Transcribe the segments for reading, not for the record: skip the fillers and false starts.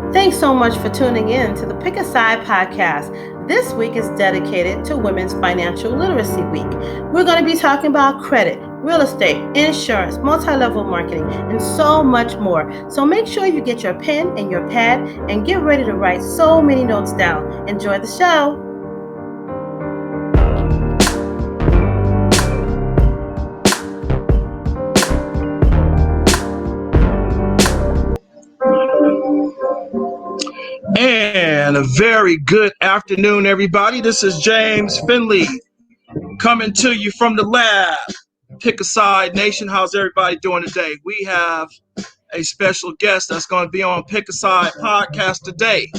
Thanks so much for tuning in to the Pick a Side podcast. This week is dedicated to Women's Financial Literacy Week. We're going to be talking about credit, real estate, insurance, multi-level marketing, and so much more. So make sure you get your pen and your pad and get ready to write so many notes down. Enjoy the show. And a very good afternoon, everybody. This is James Finley coming to you from the lab. Pick a side, nation. How's everybody doing today? We have a special guest that's going to be on Pick a Side podcast today.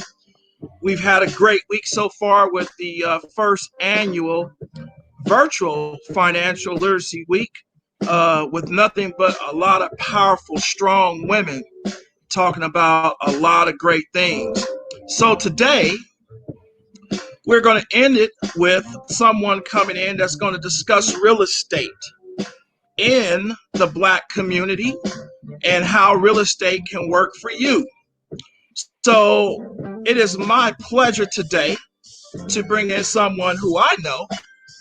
We've had a great week so far with the first annual virtual financial literacy week with nothing but a lot of powerful, strong women talking about a lot of great things. So today, we're going to end it with someone coming in that's going to discuss real estate in the Black community and how real estate can work for you. So it is my pleasure today to bring in someone who I know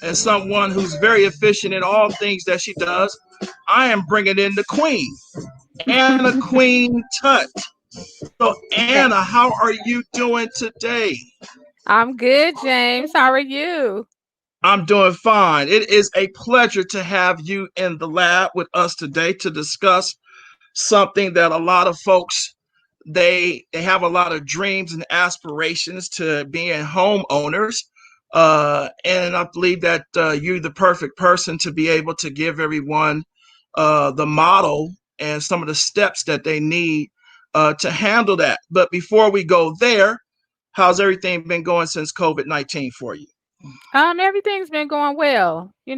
and someone who's very efficient in all things that she does. I am bringing in the Queen, Anna Queen Tutt. So Anna, how are you doing today? I'm good, James. How are you? I'm doing fine. It is a pleasure to have you in the lab with us today to discuss something that a lot of folks they have a lot of dreams and aspirations to being homeowners. And I believe that you're the perfect person to be able to give everyone the model and some of the steps that they need to handle that. But before we go there, how's everything been going since COVID-19 for you? Everything's been going well. I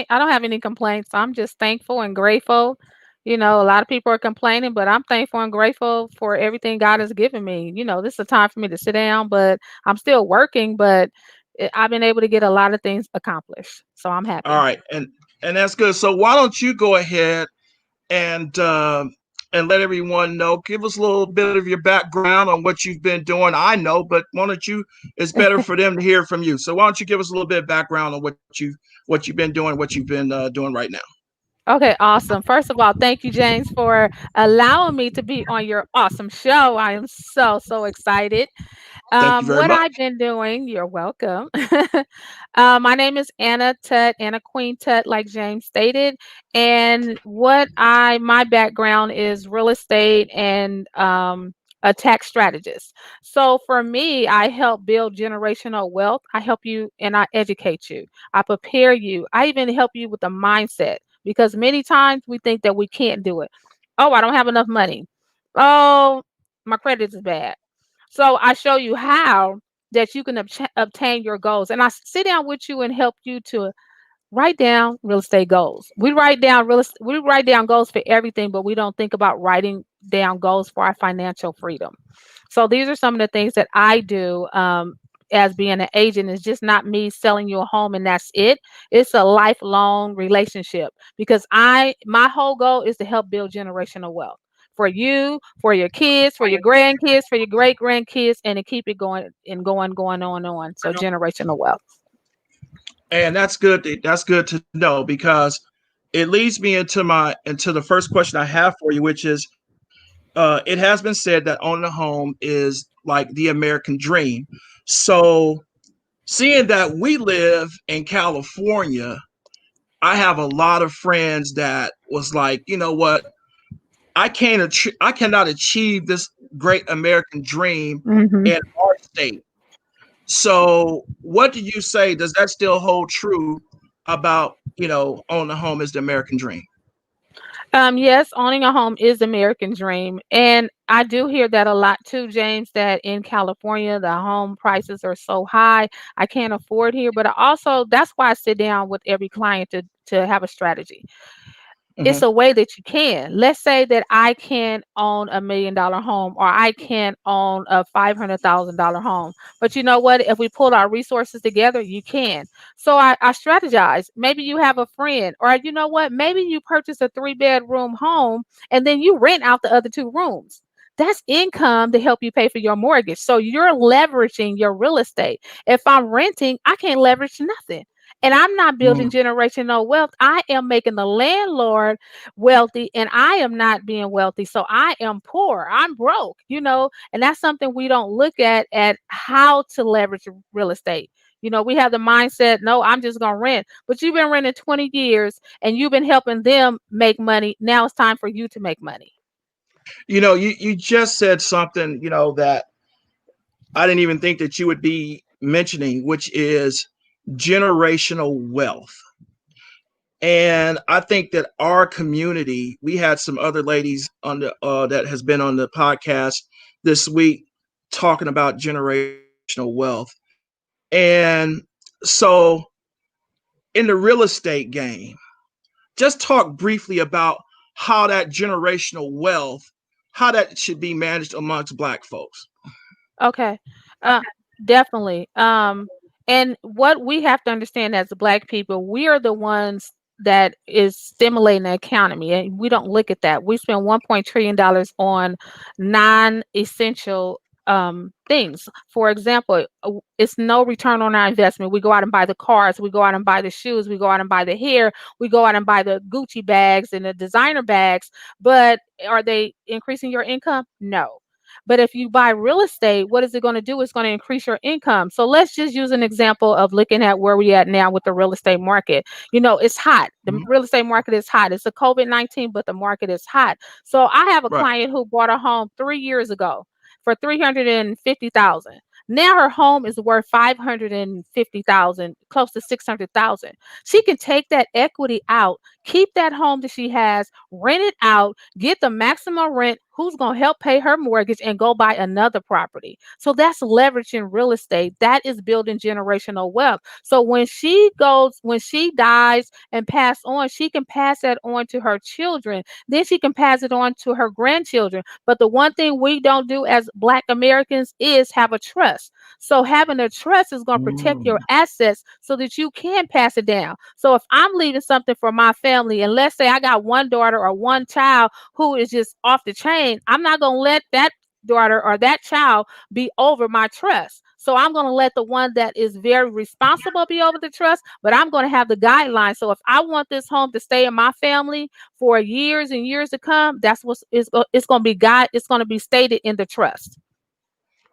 don't have any complaints. I'm just thankful and grateful. A lot of people are complaining, but I'm thankful and grateful for everything God has given me. This is a time for me to sit down, but I'm still working, but I've been able to get a lot of things accomplished. So I'm All happy. right, and that's good. So why don't you go ahead and uh, and let everyone know? Give us a little bit of your background on what you've been doing. I know, but why don't you? It's better for them to hear from you. So why don't you give us a little bit of background on what you've been doing, what you've been doing right now? Okay, awesome. First of all, thank you, James, for allowing me to be on your awesome show. I am so excited. Thank you very What much. I've been doing, you're welcome. My name is Anna Tutt, Anna Queen Tutt, like James stated. And my background is real estate and a tax strategist. So for me, I help build generational wealth. I help you and I educate you. I prepare you. I even help you with the mindset because many times we think that we can't do it. Oh, I don't have enough money. Oh, my credit is bad. So I show you how that you can obtain your goals. And I sit down with you and help you to write down real estate goals. We write down goals for everything, but we don't think about writing down goals for our financial freedom. So these are some of the things that I do as being an agent. It's just not me selling you a home and that's it. It's a lifelong relationship because my whole goal is to help build generational wealth for you, for your kids, for your grandkids, for your great grandkids, and to keep it going and going on and on. So generational wealth. And that's good. That's good to know because it leads me into the first question I have for you, which is, it has been said that owning a home is like the American dream. So, seeing that we live in California, I have a lot of friends that was like, you know what, I cannot achieve this great American dream hmm in our state. So, what do you say? Does that still hold true about owning a home is the American dream? Yes, owning a home is the American dream. And I do hear that a lot too, James, that in California, the home prices are so high. I can't afford here. But that's why I sit down with every client to have a strategy. It's Hmm. a way that you can. Let's say that I can own $1 million home or I can own a $500,000 home. But you know what? If we pull our resources together, you can. So I strategize. Maybe you have a friend, or you know what? Maybe you purchase a 3 bedroom home and then you rent out the other 2 rooms. That's income to help you pay for your mortgage. So you're leveraging your real estate. If I'm renting, I can't leverage nothing. And I'm not building Mm. generational wealth. I am making the landlord wealthy and I am not being wealthy. So I am poor. I'm broke, and that's something we don't look at how to leverage real estate. We have the mindset, no, I'm just going to rent. But you've been renting 20 years and you've been helping them make money. Now it's time for you to make money. You just said something, that I didn't even think that you would be mentioning, which is generational wealth. And I think that our community, we had some other ladies on the that has been on the podcast this week talking about generational wealth. And so in the real estate game, just talk briefly about how that generational wealth, how that should be managed amongst Black folks. Okay. Uh Definitely. And what we have to understand as Black people, we are the ones that is stimulating the economy, and we don't look at that. We spend 1 trillion dollars on non-essential things. For example, it's no return on our investment. We go out and buy the cars, we go out and buy the shoes, we go out and buy the hair, we go out and buy the Gucci bags and the designer bags, but are they increasing your income? No. But if you buy real estate, what is it going to do? It's going to increase your income. So let's just use an example of looking at where we at now with the real estate market. It's hot. The Mhm. real estate market is hot. It's a COVID-19, but the market is hot. So I have a Right. client who bought a home 3 years ago for 350,000. Now her home is worth 550,000, close to 600,000. She can take that equity out, keep that home that she has, rent it out, get the maximum rent, who's going to help pay her mortgage, and go buy another property. So that's leveraging real estate. That is building generational wealth. So when she dies and pass on, she can pass that on to her children. Then she can pass it on to her grandchildren. But the one thing we don't do as Black Americans is have a trust. So having a trust is going to protect your Mm. assets so that you can pass it down. So if I'm leaving something for my family, and let's say I got one daughter or one child who is just off the chain, I'm not going to let that daughter or that child be over my trust. So I'm going to let the one that is very responsible be over the trust, but I'm going to have the guidelines. So if I want this home to stay in my family for years and years to come, that's what it's going to be it's going to be stated in the trust.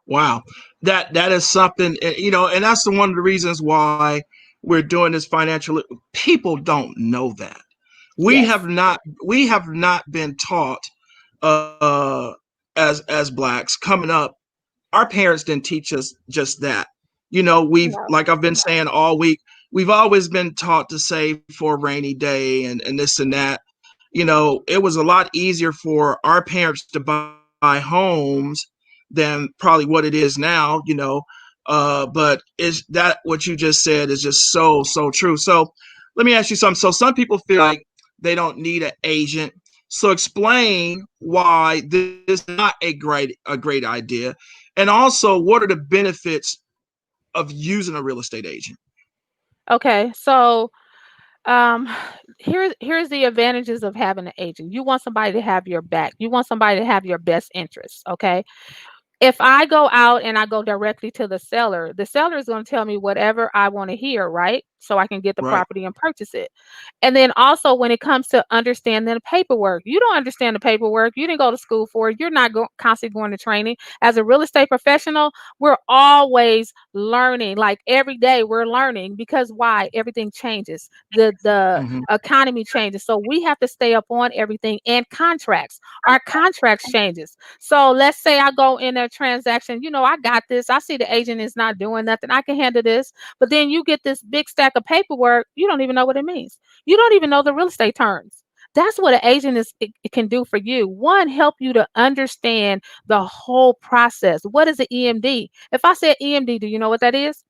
Wow, that is something, and that's one of the reasons why we're doing this financial. People don't know that. We have Yes. not we have not been taught, as Blacks coming up. Our parents didn't teach us just that. We've, No. like I've been saying all week, we've always been taught to save for a rainy day and this and that. It was a lot easier for our parents to buy homes than probably what it is now. But is that what you just said is just so true. So let me ask you something. So some people feel like they don't need an agent. So explain why this is not a great idea, and also what are the benefits of using a real estate agent. Okay. So um here's the advantages of having an agent. You want somebody to have your back. You want somebody to have your best interests. Okay. If I go out and I go directly to the seller is going to tell me whatever I want to hear, right? So I can get the Right. property and purchase it. And then also when it comes to understanding the paperwork, you don't understand the paperwork. You didn't go to school for it. You're not constantly going to training. As a real estate professional, we're always learning. Like every day we're learning because why? Everything changes. The Mm-hmm. economy changes. So we have to stay up on everything and contracts. Our contracts changes. So let's say I go in a transaction, I got this. I see the agent is not doing nothing. I can handle this. But then you get this big stack of paperwork. You don't even know what it means. You don't even know the real estate terms. That's what an agent it can do for you. One, help you to understand the whole process. What is an EMD? If I said EMD, do you know what that is?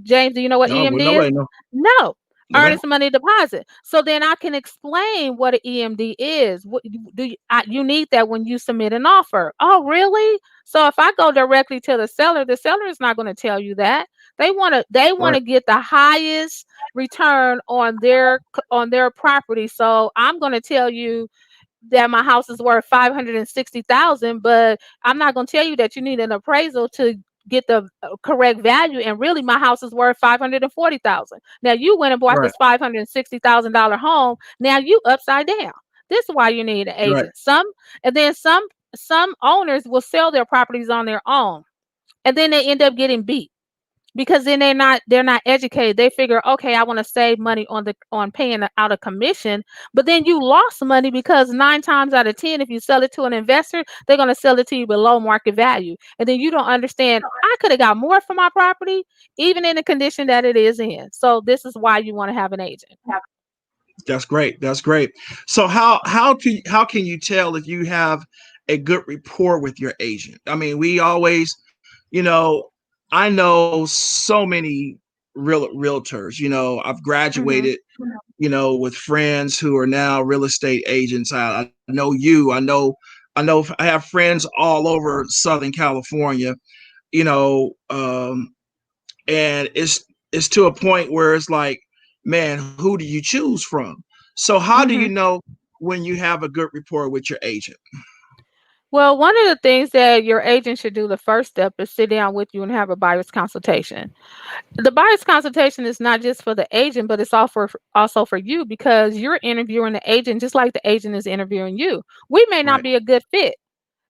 James, do you know what No, well, EMD is? nobody know. No. No, man. Earnest money deposit. So then I can explain what an EMD is. What you need that when you submit an offer? Oh, really? So if I go directly to the seller is not going to tell you that. They want to Right. get the highest return on their property. So I'm going to tell you that my house is worth 560,000, but I'm not going to tell you that you need an appraisal to get the correct value. And really, my house is worth 540,000. Now you went and bought Right. this $560,000 home. Now you upside down. This is why you need an Right. agent. And then some owners will sell their properties on their own, and then they end up getting beat because then they're not educated. They figure, okay, I want to save money on paying out a commission, but then you lost money because 9 times out of 10, if you sell it to an investor, they're going to sell it to you below market value, and then you don't understand. I could have got more for my property, even in the condition that it is in. So this is why you want to have an agent. That's great. That's great. So how can you tell if you have a good rapport with your agent? I mean, we always, you know, I know so many realtors. I've Hmm. graduated, with friends who are now real estate agents. I know you. I know. I have friends all over Southern California. You know, and it's to a point where it's like, man, who do you choose from? So how do you Hmm. know when you have a good rapport with your agent? Well, one of the things that your agent should do, the first step, is sit down with you and have a buyer's consultation. The buyer's consultation is not just for the agent, but it's also for you, because you're interviewing the agent just like the agent is interviewing you. We may not Right. be a good fit.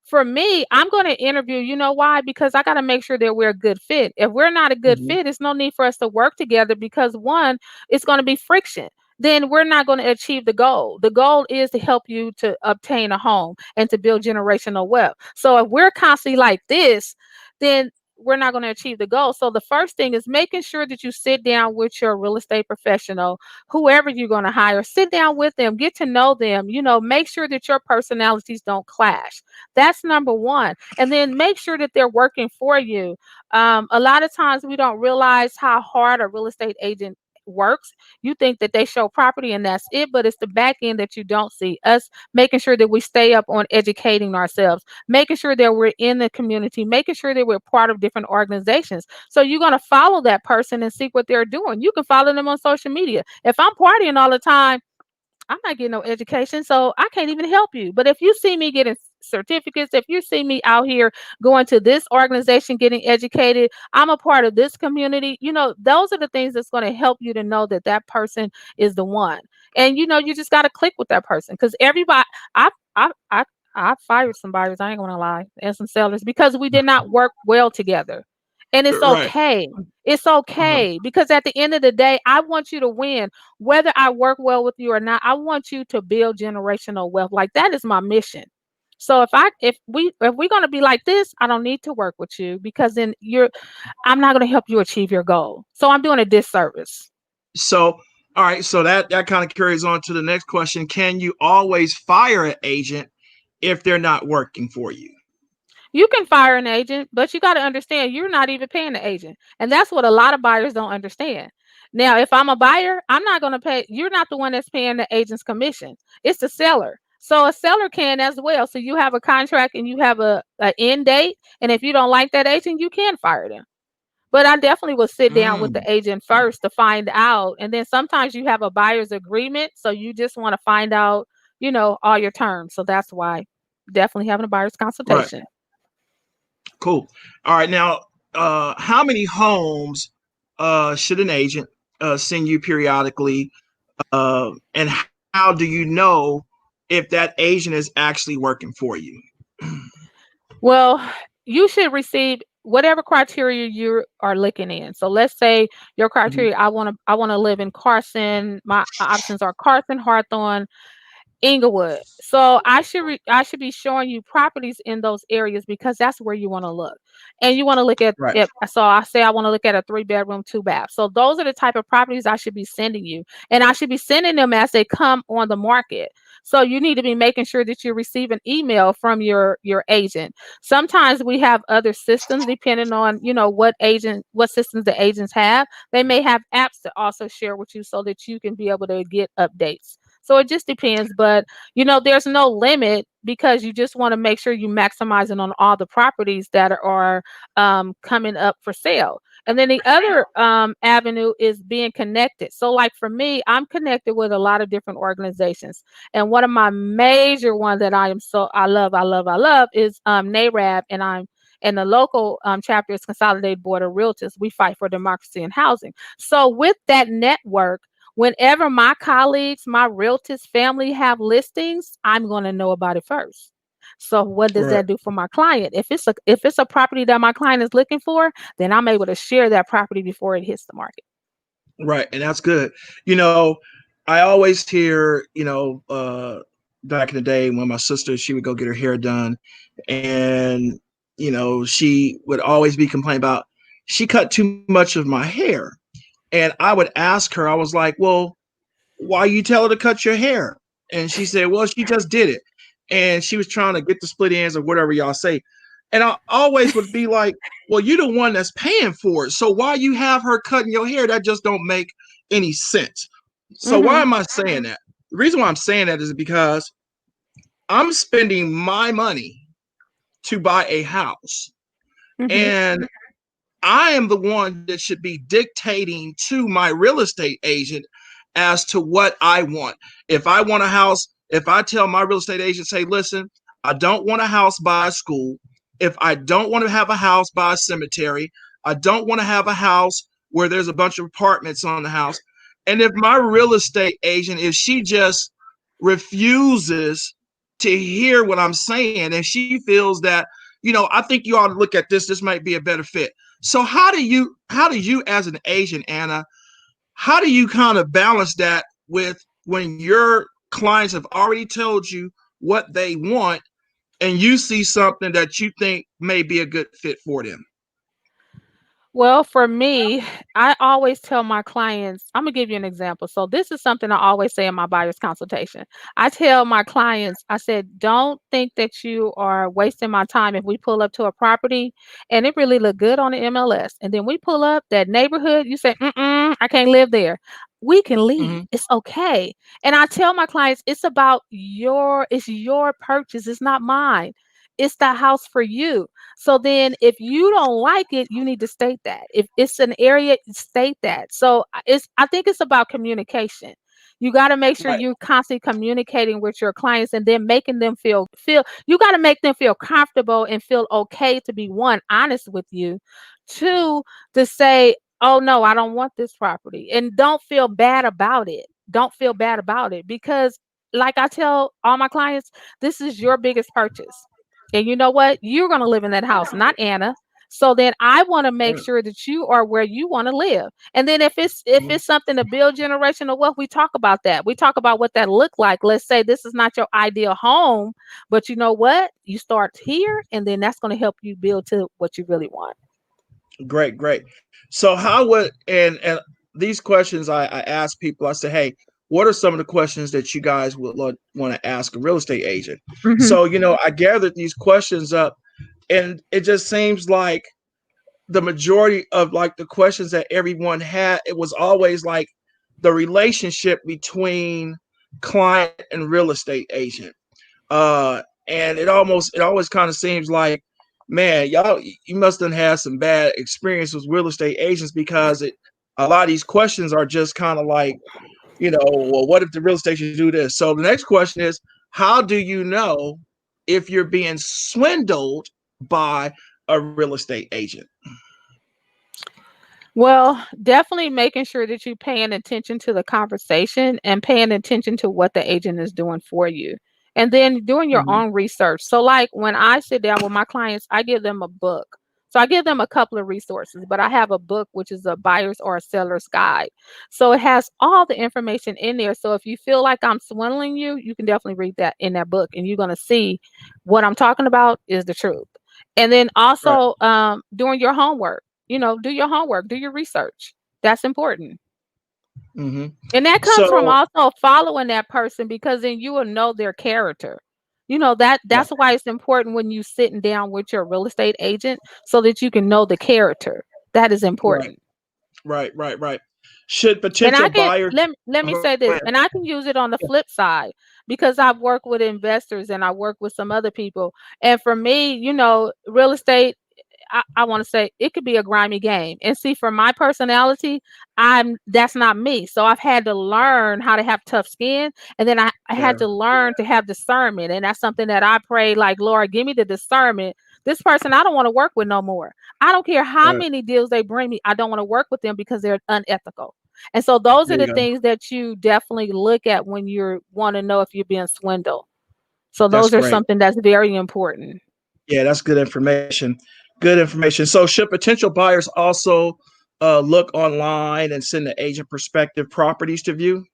For me, I'm going to interview. You know why? Because I got to make sure that we're a good fit. If we're not a good Hmm. fit, it's no need for us to work together, because one, it's going to be friction. Then we're not going to achieve the goal. The goal is to help you to obtain a home and to build generational wealth. So if we're constantly like this, then we're not going to achieve the goal. So the first thing is making sure that you sit down with your real estate professional, whoever you're going to hire. Sit down with them, get to know them, make sure that your personalities don't clash. That's number one. And then make sure that they're working for you. A lot of times we don't realize how hard a real estate agent works. You think that they show property and that's it, but it's the back end that you don't see. Us making sure that we stay up on educating ourselves, making sure that we're in the community, making sure that we're part of different organizations. So you're going to follow that person and see what they're doing. You can follow them on social media. If I'm partying all the time, I'm not getting no education, so I can't even help you. But if you see me getting certificates, if you see me out here going to this organization getting educated, I'm a part of this community. Those are the things that's going to help you to know that that person is the one. And you just got to click with that person, because everybody, I, I, I, I fired some buyers. I ain't gonna lie, and some sellers, because we did not work well together. And it's Right. okay. It's Uh-huh. okay, because at the end of the day, I want you to win. Whether I work well with you or not, I want you to build generational wealth. Like, that is my mission. So if we're gonna be like this, I don't need to work with you, because then I'm not gonna help you achieve your goal. So I'm doing a disservice. So, all right. So that kind of carries on to the next question. Can you always fire an agent if they're not working for you? You can fire an agent, but you got to understand you're not even paying the agent. And that's what a lot of buyers don't understand. Now, if I'm a buyer, I'm not going to pay. You're not the one that's paying the agent's commission. It's the seller. So a seller can as well. So you have a contract and you have a end date. And if you don't like that agent, you can fire them. But I definitely will sit down with the Mm, agent first to find out. And then sometimes you have a buyer's agreement. So you just want to find out, all your terms. So that's why definitely having a buyer's right. consultation. Cool. All right. Now, how many homes should an agent send you periodically? And how do you know if that agent is actually working for you? Well, you should receive whatever criteria you are looking in. So let's say your Mhm. criteria, I want to live in Carson. My options are Carson, Hawthorne, Inglewood. So I should be showing you properties in those areas, because that's where you want to look. And you want to look at Right. it. So I say I want to look at a 3-bedroom, 2 bath. So those are the type of properties I should be sending you. And I should be sending them as they come on the market. So you need to be making sure that you receive an email from your agent. Sometimes we have other systems depending on, what systems the agents have. They may have apps to also share with you so that you can be able to get updates. So it just depends, but there's no limit, because you just want to make sure you maximizing on all the properties that are coming up for sale. And then the other avenue is being connected. So, like for me, I'm connected with a lot of different organizations, and one of my major ones that I love is NARAB, and I'm and the local chapter is Consolidated Board of Realtors. We fight for democracy in housing. So, with that network, whenever my colleagues, my realtors, family have listings, I'm going to know about it first. So what does Right. that do for my client? If it's a property that my client is looking for, then I'm able to share that property before it hits the market. Right. And that's good. You know, I always hear, back in the day when my sister, she would go get her hair done, and, she would always be complaining about she cut too much of my hair. And I would ask her, I was like, well, why you tell her to cut your hair? And she said, well, she just did it. And she was trying to get the split ends or whatever y'all say. And I always would be like, well, you're the one that's paying for it. So why you have her cutting your hair? That just don't make any sense. So why Mhm. am I saying that? The reason why I'm saying that is because I'm spending my money to buy a house. Mhm. And I am the one that should be dictating to my real estate agent as to what I want. If I want a house, if I tell my real estate agent, say, listen, I don't want a house by a school. If I don't want to have a house by a cemetery, I don't want to have a house where there's a bunch of apartments on the house. And if my real estate agent, if she just refuses to hear what I'm saying and she feels that, I think you ought to look at this, this might be a better fit. So how do you as an agent, Anna, how do you kind of balance that with when your clients have already told you what they want and you see something that you think may be a good fit for them? Well, for me, I always tell my clients, I'm gonna give you an example. So this is something I always say in my buyer's consultation. I tell my clients, I said, don't think that you are wasting my time if we pull up to a property and it really look good on the MLS. And then we pull up that neighborhood, you say, I can't live there. We can leave. Mm-hmm. It's okay. And I tell my clients, it's your purchase, it's not mine. It's the house for you. So then if you don't like it, you need to state that. If it's an area, state that. So I think it's about communication. You got to make sure Right. you're constantly communicating with your clients and then making them feel you got to make them feel comfortable and feel okay to be one honest with you, two to say, "Oh no, I don't want this property." And don't feel bad about it. Don't feel bad about it because like I tell all my clients, this is your biggest purchase. And you know what? You're going to live in that house, not Anna. So then I want to make Right. sure that you are where you want to live. And then if it's something to build generational wealth, we talk about that. We talk about what that look like. Let's say this is not your ideal home, but you know what? You start here and then that's going to help you build to what you really want. Great, great. So how would and these questions I ask people, I say, hey, what are some of the questions that you guys would want to ask a real estate agent? Mhm. So, I gathered these questions up and it just seems like the majority of like the questions that everyone had, it was always like the relationship between client and real estate agent. And it always kind of seems like, man, y'all, you must have had some bad experience with real estate agents because a lot of these questions are just kind of like, well, what if the real estate should do this? So the next question is, how do you know if you're being swindled by a real estate agent? Well, definitely making sure that you're paying attention to the conversation and paying attention to what the agent is doing for you. And then doing your Mhm. own research. So, like when I sit down with my clients, I give them a book. So, I give them a couple of resources, but I have a book which is a buyer's or a seller's guide. So, it has all the information in there. So, if you feel like I'm swindling you, you can definitely read that in that book and you're going to see what I'm talking about is the truth. And then Right. also doing your homework, do your homework, do your research. That's important. Hmm. And that comes from So, also following that person because then you will know their character. right, That's why it's important when you sitting down with your real estate agent so that you can know the character. That is right, important. right. Should And potential I can buyers let me go say this, ahead. and I can use it on the flip side because I've worked with investors and I work with some other people. And for me, real estate I want to say it could be a grimy game. And see, for my personality, that's not me. So I've had to learn how to have tough skin, and then I Yeah. had to learn to have discernment. And that's something that I pray, like, Lord, give me the discernment. This person I don't want to work with no more. I don't care how Right. many deals they bring me. I don't want to work with them because they're unethical. And so those are There you the go. things that you definitely look at when you want to know if you're being swindled. So That's those are great. something that's very important. Yeah, that's good information. Good information. So, should potential buyers also look online and send the agent prospective properties to view?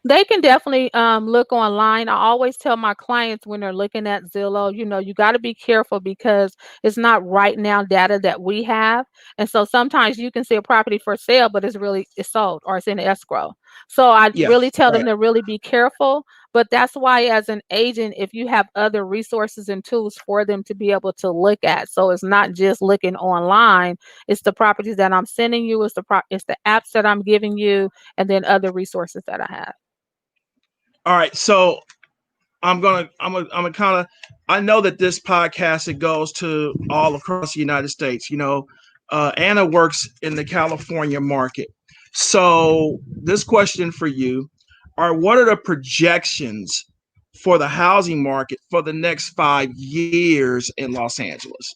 They can definitely look online. I always tell my clients when they're looking at Zillow, you got to be careful because it's not right now data that we have. And so sometimes you can see a property for sale, but it's sold or it's in escrow. So I Yeah. really tell them Right. to really be careful. But that's why, as an agent, if you have other resources and tools for them to be able to look at, so it's not just looking online. It's the properties that I'm sending you. It's the apps that I'm giving you, and then other resources that I have. All right. So, I'm gonna kind of. I know that this podcast it goes to all across the United States. Anna works in the California market. So this question for you are: what are the projections for the housing market for the next 5 years in Los Angeles?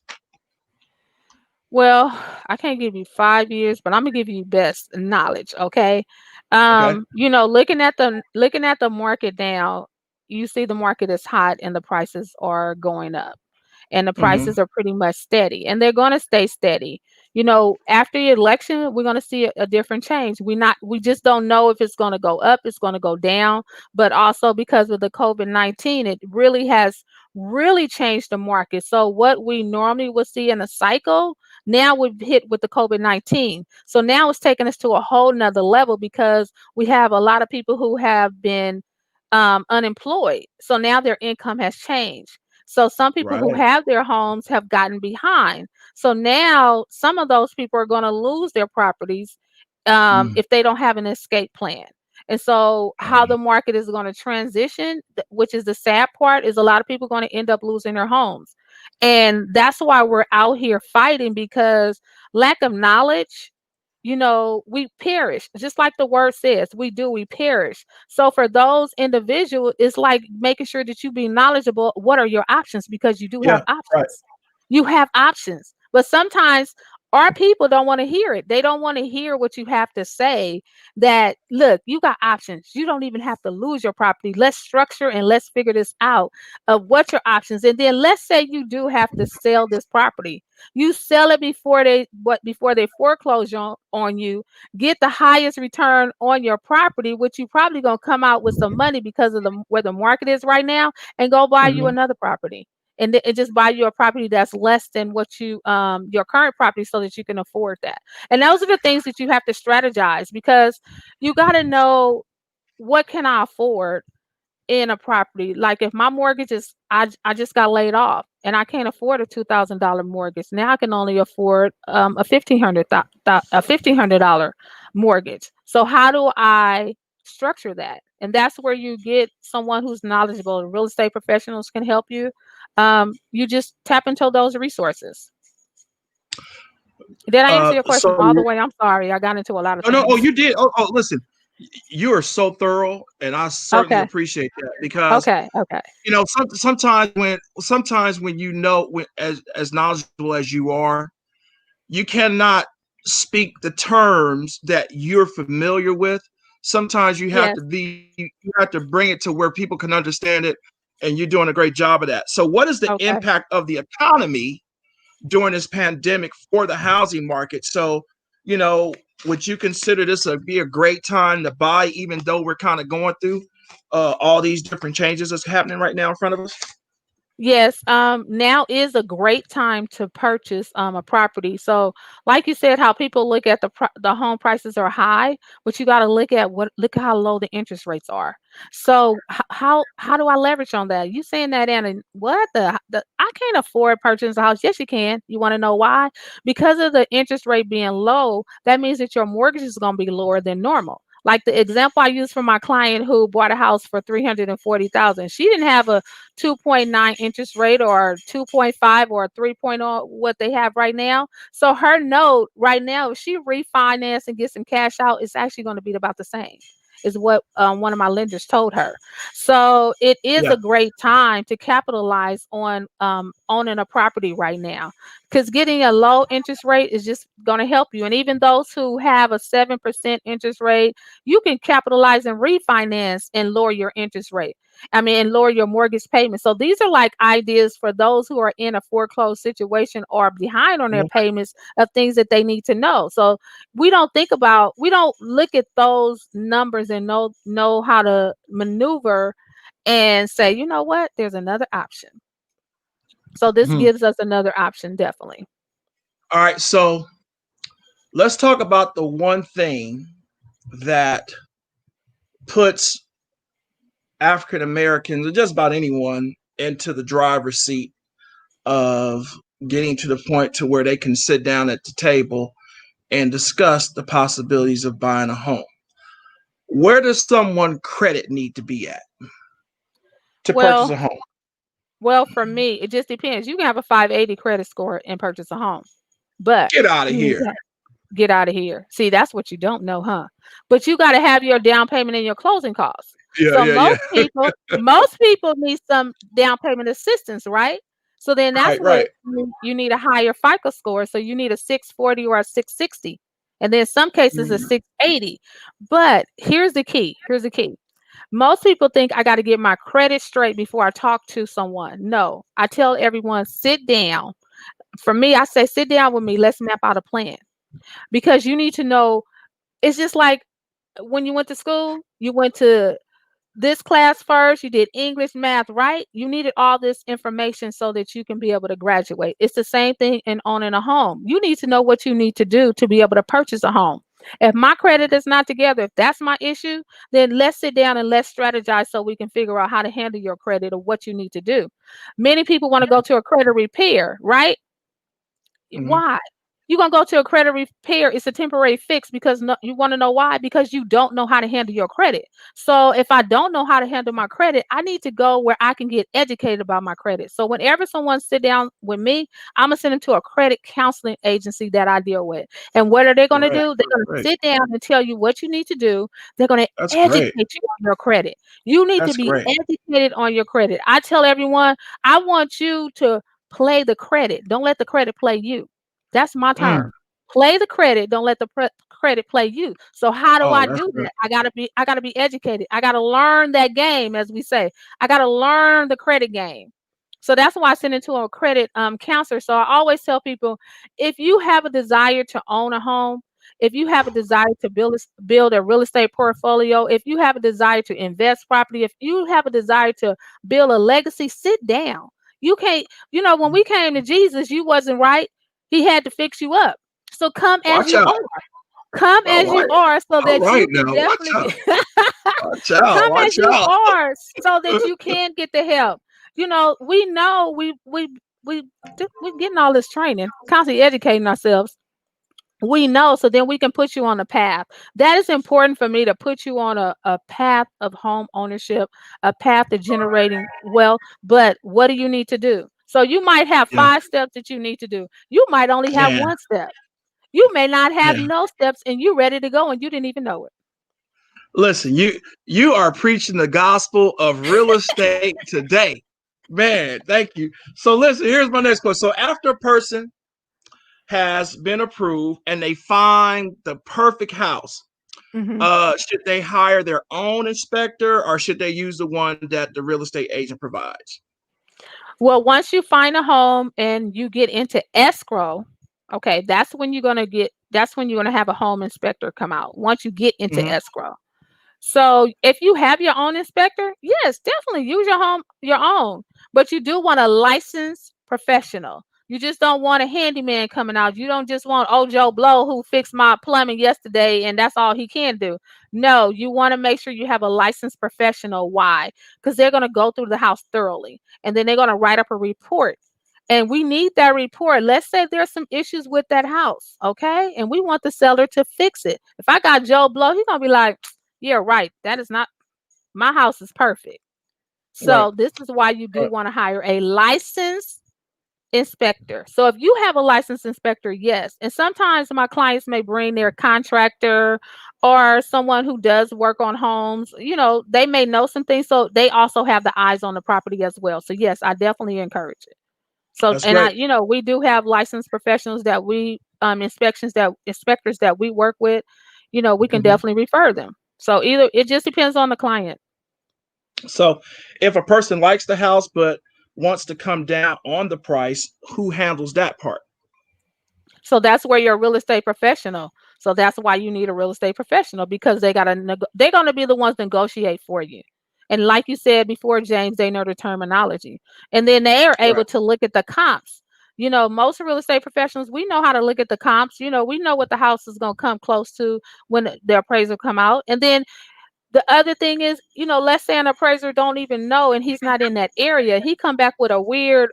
Well, I can't give you 5 years, but I'm gonna give you best knowledge, okay? Okay. Looking at the market now, you see the market is hot and the prices are going up. And the Mm-hmm. prices are pretty much steady, and they're going to stay steady. After the election, we're going to see a different change. We just don't know if it's going to go up, it's going to go down, but also because of the COVID-19, it really has really changed the market. So what we normally would see in a cycle, now we've hit with the COVID-19. So now it's taking us to a whole nother level because we have a lot of people who have been unemployed. So now their income has changed. So some people who Right. have their homes have gotten behind. So now some of those people are going to lose their properties Mm. if they don't have an escape plan. And so how the market is going to transition, which is the sad part, is a lot of people going to end up losing their homes. And that's why we're out here fighting, because lack of knowledge, we perish. Just like the word says, we perish. So for those individuals, it's like making sure that you be knowledgeable. What are your options? Because you do have Yeah. Right. options. You have options. But sometimes our people don't want to hear it. They don't want to hear what you have to say, that look, you got options. You don't even have to lose your property. Let's structure and let's figure this out of what your options. And then let's say you do have to sell this property. You sell it before they foreclose on you, get the highest return on your property, which you probably gonna come out with some money because of the where the market is right now, and go buy you Mm-hmm. another property. And just buy you a property that's less than what your current property, so that you can afford that. And those are the things that you have to strategize, because you got to know, what can I afford in a property. Like, if my mortgage is, I just got laid off and I can't afford a $2,000 mortgage. Now I can only afford a $1,500 mortgage. So how do I structure that? And that's where you get someone who's knowledgeable. Real estate professionals can help you. You just tap into those resources. Did I answer your question So all the way? I'm sorry, I got into a lot of oh no, oh things. you did. Listen, you are so thorough, and I certainly Okay. appreciate that because Okay. Okay. sometimes when as knowledgeable as you are, you cannot speak the terms that you're familiar with. Sometimes Yes. you have to bring it to where people can understand it, and you're doing a great job of that. So, what is the Okay. impact of the economy during this pandemic for the housing market? So, you know, would you consider this be a great time to buy, even though we're kind of going through all these different changes that's happening right now in front of us? Yes, now is a great time to purchase a property. So, like you said, how people look at the home prices are high, but you got to look at how low the interest rates are. So, how do I leverage on that? You saying that, Anna? What the I can't afford purchasing a house? Yes, you can. You want to know why? Because of the interest rate being low, that means that your mortgage is going to be lower than normal. Like the example I used for my client who bought a house for 340,000. She didn't have a 2.9 interest rate or 2.5 or 3.0 what they have right now. So her note right now, if she refinance and get some cash out, it's actually going to be about the same. Is what one of my lenders told her. So it is Yeah. a great time to capitalize on owning a property right now, because getting a low interest rate is just going to help you. And even those who have a 7% interest rate, you can capitalize and refinance and lower your interest rate. I mean, and lower your mortgage payment. So these are like ideas for those who are in a foreclosed situation or behind on their Mhm. payments of things that they need to know. So we don't look at those numbers and know how to maneuver and say, you know what, there's another option. So this Mhm. gives us another option, definitely. All right. So let's talk about the one thing that puts African Americans or just about anyone into the driver's seat of getting to the point to where they can sit down at the table and discuss the possibilities of buying a home. Where does someone credit need to be at to purchase Well, a home? for me, it just depends. You can have a 580 credit score and purchase a home, but Get out of you need here. to get out of here. See, that's what you don't know, huh? But you got to have your down payment and your closing costs. Yeah, So yeah, yeah. most people need some down payment assistance, right? So then that's Right, what right. you need a higher FICO score. So you need a 640 or a 660. And then some cases a Mhm. 680. But here's the key. Here's the key. Most people think I got to get my credit straight before I talk to someone. No, I tell everyone sit down. For me, I say sit down with me. Let's map out a plan, because you need to know. It's just like when you went to school, you went to this class first, you did English, math, right? You needed all this information so that you can be able to graduate. It's the same thing in owning a home. You need to know what you need to do to be able to purchase a home. If my credit is not together, if that's my issue, then let's sit down and let's strategize so we can figure out how to handle your credit or what you need to do. Many people want to go to a credit repair, right? Mhm. Why? You're gonna go to a credit repair. It's a temporary fix because no, you want to know why? Because you don't know how to handle your credit. So if I don't know how to handle my credit, I need to go where I can get educated about my credit. So whenever someone sit down with me, I'm gonna send them to a credit counseling agency that I deal with. And what are they gonna Right, do? They're gonna right. sit down and tell you what you need to do. They're gonna That's educate great. you on your credit. You need to That's be great. educated on your credit. I tell everyone, I want you to play the credit. Don't let the credit play you. That's my Mm. term. Play the credit, don't let the credit play you. So how do Oh, I that's do great. that? I got to be educated. I got to learn that game, as we say. I got to learn the credit game. So that's why I send it to a credit counselor. So I always tell people, if you have a desire to own a home, if you have a desire to build a real estate portfolio, if you have a desire to invest property, if you have a desire to build a legacy, sit down. You can't, when we came to Jesus, you wasn't right. He had to fix you up. So come as Watch you out. are. Come All as you right. are so All that right you can now. Watch definitely out. get Watch out. come as Watch you out. are so that you can get the help. We know we're getting all this training, constantly educating ourselves. We know, so then we can put you on a path. That is important for me, to put you on a path of home ownership, a path to generating wealth. But what do you need to do? So you might have Yeah. 5 steps that you need to do. You might only have Man, one step. You may not have man. no steps and you ready to go and you didn't even know Listen, you are preaching the gospel of real estate today. Man, thank you. So listen, here's my next question. So after a person has been approved and they find the perfect house, it. should they hire their own inspector or should they use the one that the real estate agent provides? Well, once you find a home and you get into escrow, okay, that's when you're gonna have a home inspector come out. Once you get into Mhm. escrow. So if you have your own inspector, yes, definitely use your own. But you do want a licensed professional. You just don't want a handyman coming out. You don't just want old Joe Blow who fixed my plumbing yesterday and that's all he can do. No, you want to make sure you have a licensed professional. Why? Because they're going to go through the house thoroughly and then they're going to write up a report. and we need that report. Let's say there's some issues with that house, okay? And we want the seller to fix it. If I got Joe Blow, he's gonna be like, "Yeah, right. That is not my house is perfect." Right. So this is why you do Right. want to hire a licensed inspector. So if you have a licensed inspector, yes. And sometimes my clients may bring their contractor or someone who does work on homes. They may know some things, so they also have the eyes on the property as well. So yes, I definitely encourage it. So, That's and great. we do have licensed professionals that we inspectors that we work with. We can Hmm. definitely refer them. So either it just depends on the client. So if a person likes the house but wants to come down on the price, who handles that part? So that's where you're a real estate professional. So that's why you need a real estate professional, because they're gonna be the ones to negotiate for you. And like you said before, James, they know the terminology, and then they are Right. able to look at the comps. Most real estate professionals, we know how to look at the comps. We know what the house is gonna come close to when the appraisal come out, and then the other thing is, let's say an appraiser don't even know and he's not in that area. He come back with a weird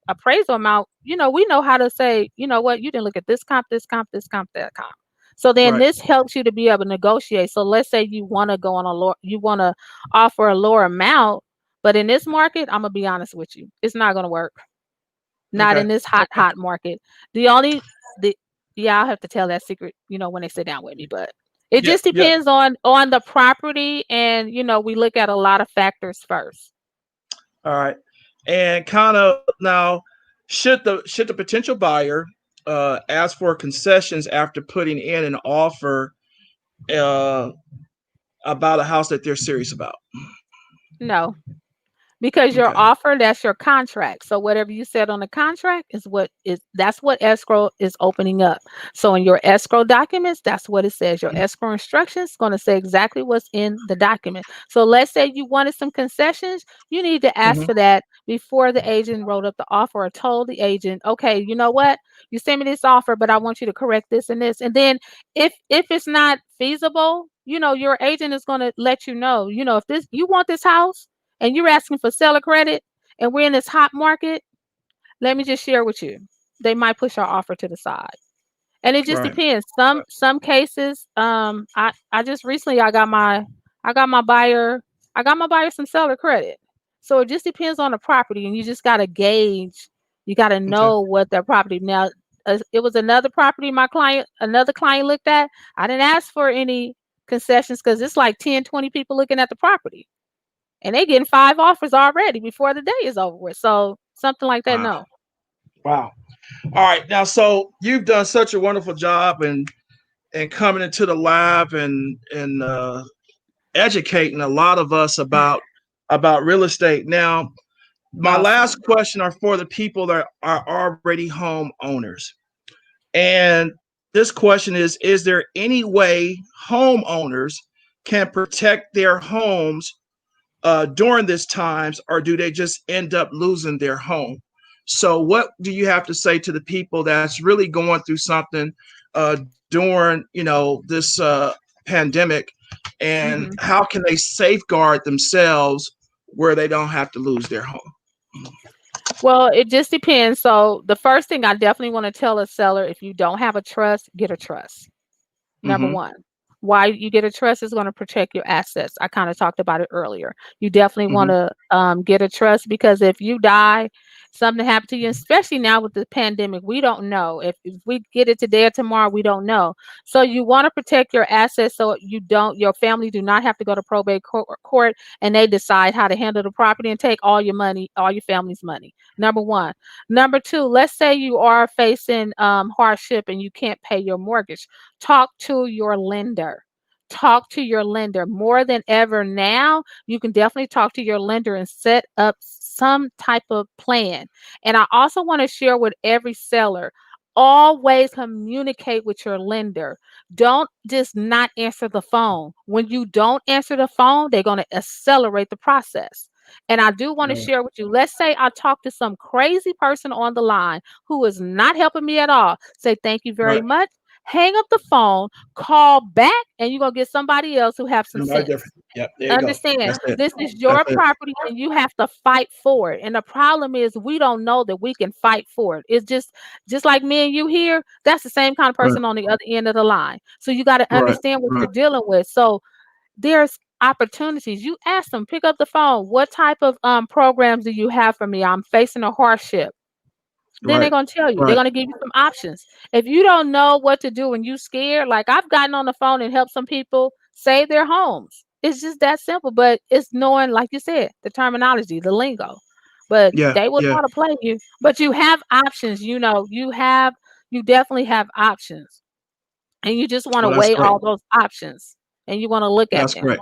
appraisal amount. We know how to say, you know what, you didn't look at this comp, this comp, this comp, that comp. So then Right. this helps you to be able to negotiate. So let's say you want to go on a lower, you want to offer a lower amount, but in this market, I'm gonna be honest with you, it's not gonna work. Not Okay. in this hot, Okay. hot market. The only the Yeah, I'll have to tell that secret, when they sit down with me, but it Yeah. just Yeah. depends on the property, and we look at a lot of factors first. All right. And kind of now, should the potential buyer ask for concessions after putting in an offer uh, about a house that they're serious about? No. Because your Okay. offer, that's your contract. So whatever you said on the contract that's what escrow is opening up. So in your escrow documents, that's what it says. Your escrow instructions going to say exactly what's in the document. So let's say you wanted some concessions, you need to ask Hmm. for that before the agent wrote up the offer or told the agent, okay, you know what? You send me this offer, but I want you to correct this and this. And then if it's not feasible, your agent is going to let if this you want this house and you're asking for seller credit and we're in this hot market, let me just share with you. They might push our offer to the side. And it just Right. depends. Some cases, I just recently I got my buyer some seller credit. So it just depends on the property, and you just gotta gauge. You gotta Okay. know what their property now. It was another client looked at. I didn't ask for any concessions because it's like 10, 20 people looking at the property, and they getting 5 offers already before the day is over with. So something like that, Wow. no. Wow. All right. Now, so you've done such a wonderful job and coming into the lab and educating a lot of us about real estate. Now, my last Awesome. question are for the people that are already homeowners. And this question is there any way homeowners can protect their homes during this times, or do they just end up losing their home? So, what do you have to say to the people that's really going through something during this pandemic, and hmm how can they safeguard themselves where they don't have to lose their home? Well, it just depends. So the first thing I definitely want to tell a seller, if you don't have a trust, get a trust. Number Mm-hmm. one. Why you get a trust is going to protect your assets. I kind of talked about it earlier. You definitely want Mm-hmm. to get a trust, because if you die, something happened to you, especially now with the pandemic, we don't know. If we get it today or tomorrow, we don't know. So you want to protect your assets so your family do not have to go to probate court and they decide how to handle the property and take all your money, all your family's money. Number one. Number two, let's say you are facing hardship and you can't pay your mortgage. Talk to your lender. Talk to your lender more than ever now. You can definitely talk to your lender and set up some type of plan. And I also want to share with every seller, always communicate with your lender. Don't just not answer the phone. When you don't answer the phone, they're going to accelerate the process. And I do want to Right. share with you. Let's say I talk to some crazy person on the line who is not helping me at all. Say thank you very Right. much. hang up the phone, call back, and you're gonna get somebody else who have some Somebody sense. different. Yep, there you go. Understand, That's it. this is That's your it. property and you have to fight for it. And the problem is we don't know that we can fight for it. It's just like me and you here, that's the same kind of Right, person on the other end of the line. So you got to right, understand what right, you're dealing with. So there's opportunities. You ask them, pick up the phone. What type of programs do you have for me? I'm facing a hardship. Then they're right, gonna tell you. They're right. gonna give you some options. If you don't know what to do and you scared, like I've gotten on the phone and helped some people save their homes. It's just that simple. But it's knowing, like you said, the terminology, the lingo. But Yeah, they will yeah. try to play you. But you have options. You definitely have options, and you just want to Well, that's weigh great. all those options, and you want to look at That's them. great.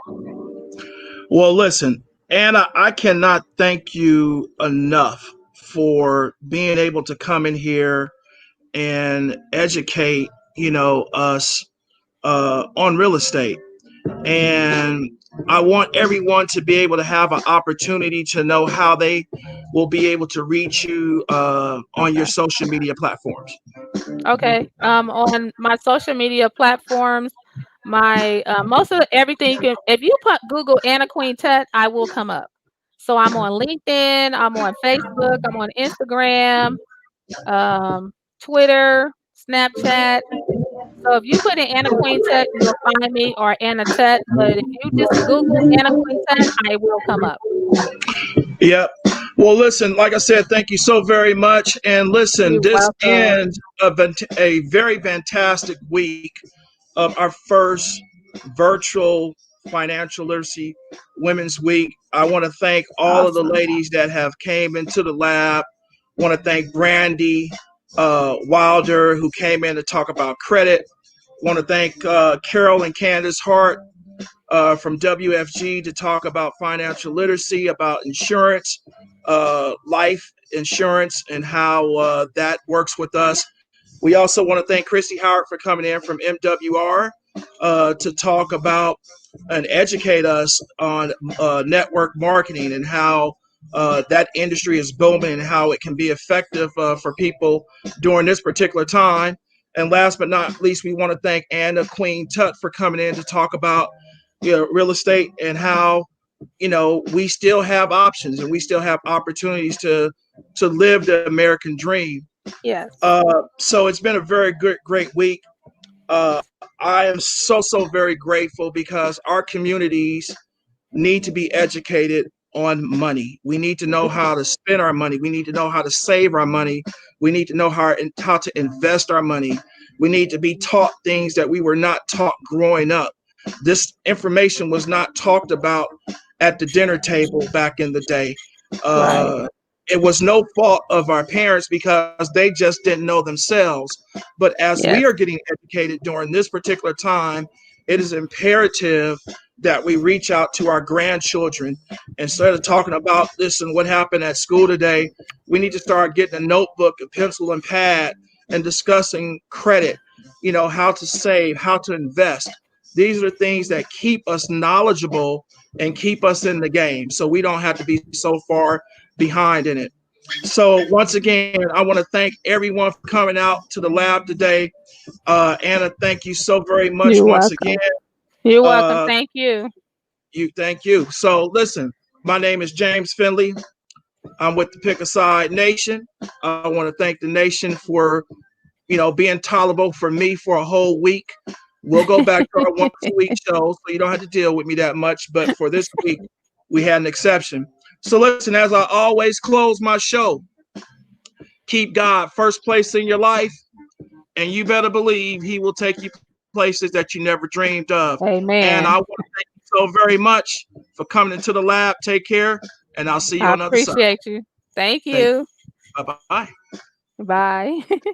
Well, listen, Anna, I cannot thank you enough for being able to come in here and educate, us on real estate. And I want everyone to be able to have an opportunity to know how they will be able to reach you on your Okay. social media platforms. Okay. On my social media platforms, my most of everything you can, if you put Google Anna Queen Tutt, I will come up. So I'm on LinkedIn, I'm on Facebook, I'm on Instagram, um, Twitter, Snapchat. So if you put in Anna Queen Tutt, you'll find me, or Anna Tutt. But if you just Google Anna Queen Tutt, I will come up. Yep. Well, listen, like I said, thank you so very much. And listen, You're this welcome. ends a very fantastic week of our first virtual financial literacy women's week. I want to thank all of the Awesome. ladies that have came into the lab. I want to thank Brandy Wilder, who came in to talk about credit. I want to thank Carol and Candace Hart from WFG to talk about financial literacy, about insurance, life insurance, and how that works with us. We also want to thank Christy Howard for coming in from MWR to talk about and educate us on network marketing and how that industry is booming and how it can be effective for people during this particular time. And last but not least, we want to thank Anna Queen Tutt for coming in to talk about real estate and how we still have options and we still have opportunities to live the American dream. Yes. So it's been a very good, great week. I am so very grateful because our communities need to be educated on money. We need to know how to spend our money. We need to know how to save our money. We need to know how to invest our money. We need to be taught things that we were not taught growing up. This information was not talked about at the dinner table back in the day. Right. It was no fault of our parents because they just didn't know themselves. But as we Yes. are getting educated during this particular time, it is imperative that we reach out to our grandchildren. Instead of talking about this and what happened at school today, we need to start getting a notebook, a pencil, and pad and discussing credit, how to save, how to invest. These are things that keep us knowledgeable and keep us in the game so we don't have to be so far behind in it. So, once again, I want to thank everyone for coming out to the lab today. Anna, thank you so very much You're once again. welcome. You're welcome. Uh, Thank you. thank you. So, listen, my name is James Finley. I'm with the Pick a Side Nation. I want to thank the nation for being tolerable for me for a whole week. We'll go back to our 1 2 week shows, so you don't have to deal with me that much. But for this week, we had an exception. So listen, as I always close my show, keep God first place in your life, and you better believe He will take you places that you never dreamed of. And I want Amen. to thank you so very much for coming into the lab. Take care, and I'll see you I on the other side. appreciate you. Thank Thank you. you. Bye bye. Bye.